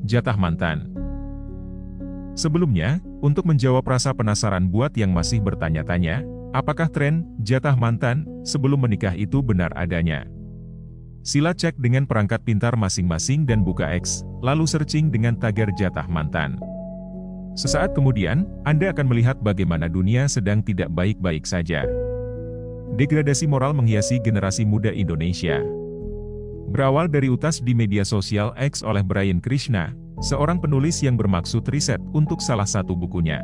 jatah mantan. Sebelumnya, untuk menjawab rasa penasaran buat yang masih bertanya-tanya, apakah tren jatah mantan sebelum menikah itu benar adanya? Sila cek dengan perangkat pintar masing-masing dan buka X, lalu searching dengan tagar jatah mantan. Sesaat kemudian, Anda akan melihat bagaimana dunia sedang tidak baik-baik saja. Degradasi moral menghiasi generasi muda Indonesia. Berawal dari utas di media sosial X oleh Brian Krishna, seorang penulis yang bermaksud riset untuk salah satu bukunya.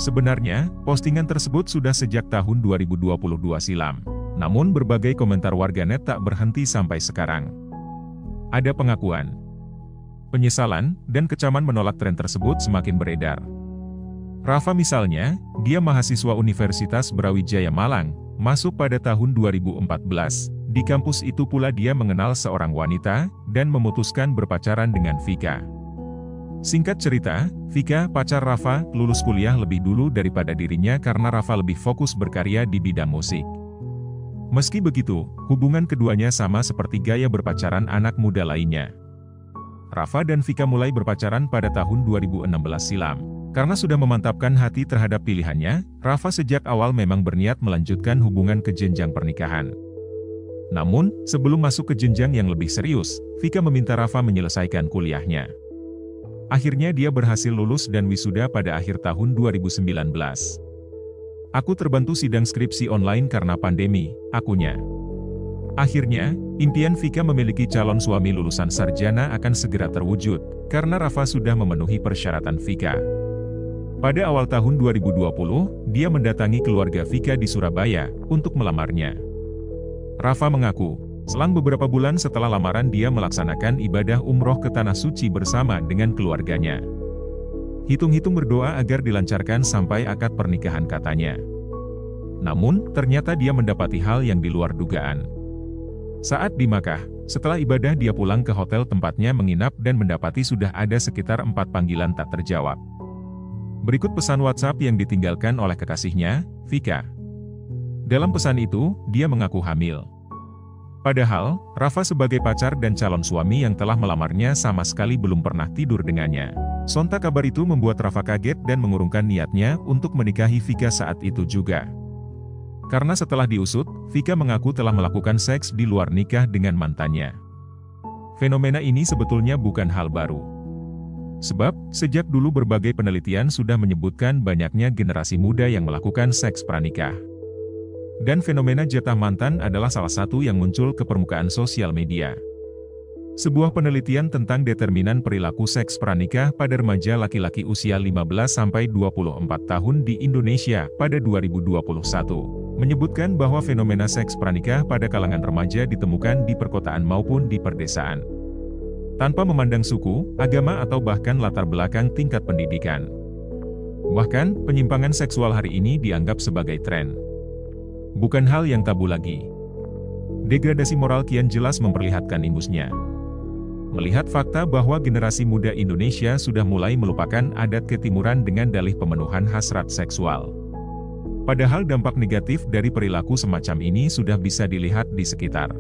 Sebenarnya, postingan tersebut sudah sejak tahun 2022 silam. Namun berbagai komentar warganet tak berhenti sampai sekarang. Ada pengakuan, penyesalan, dan kecaman menolak tren tersebut semakin beredar. Rafa misalnya, dia mahasiswa Universitas Brawijaya Malang, masuk pada tahun 2014. Di kampus itu pula dia mengenal seorang wanita, dan memutuskan berpacaran dengan Vika. Singkat cerita, Vika, pacar Rafa, lulus kuliah lebih dulu daripada dirinya karena Rafa lebih fokus berkarya di bidang musik. Meski begitu, hubungan keduanya sama seperti gaya berpacaran anak muda lainnya. Rafa dan Vika mulai berpacaran pada tahun 2016 silam. Karena sudah memantapkan hati terhadap pilihannya, Rafa sejak awal memang berniat melanjutkan hubungan ke jenjang pernikahan. Namun, sebelum masuk ke jenjang yang lebih serius, Vika meminta Rafa menyelesaikan kuliahnya. Akhirnya dia berhasil lulus dan wisuda pada akhir tahun 2019. Aku terbantu sidang skripsi online karena pandemi, akunya. Akhirnya, impian Vika memiliki calon suami lulusan sarjana akan segera terwujud, karena Rafa sudah memenuhi persyaratan Vika. Pada awal tahun 2020, dia mendatangi keluarga Vika di Surabaya untuk melamarnya. Rafa mengaku, selang beberapa bulan setelah lamaran dia melaksanakan ibadah umroh ke Tanah Suci bersama dengan keluarganya. Hitung-hitung berdoa agar dilancarkan sampai akad pernikahan katanya. Namun, ternyata dia mendapati hal yang di luar dugaan. Saat di Makkah, setelah ibadah dia pulang ke hotel tempatnya menginap dan mendapati sudah ada sekitar 4 panggilan tak terjawab. Berikut pesan WhatsApp yang ditinggalkan oleh kekasihnya, Vika. Dalam pesan itu, dia mengaku hamil. Padahal, Rafa sebagai pacar dan calon suami yang telah melamarnya sama sekali belum pernah tidur dengannya. Sontak kabar itu membuat Rafa kaget dan mengurungkan niatnya untuk menikahi Vika saat itu juga. Karena setelah diusut, Vika mengaku telah melakukan seks di luar nikah dengan mantannya. Fenomena ini sebetulnya bukan hal baru. Sebab, sejak dulu berbagai penelitian sudah menyebutkan banyaknya generasi muda yang melakukan seks pranikah. Dan fenomena jatah mantan adalah salah satu yang muncul ke permukaan sosial media. Sebuah penelitian tentang determinan perilaku seks pranikah pada remaja laki-laki usia 15-24 tahun di Indonesia pada 2021, menyebutkan bahwa fenomena seks pranikah pada kalangan remaja ditemukan di perkotaan maupun di perdesaan. Tanpa memandang suku, agama atau bahkan latar belakang tingkat pendidikan. Bahkan, penyimpangan seksual hari ini dianggap sebagai tren. Bukan hal yang tabu lagi. Degradasi moral kian jelas memperlihatkan imbusnya. Melihat fakta bahwa generasi muda Indonesia sudah mulai melupakan adat ketimuran dengan dalih pemenuhan hasrat seksual. Padahal dampak negatif dari perilaku semacam ini sudah bisa dilihat di sekitar.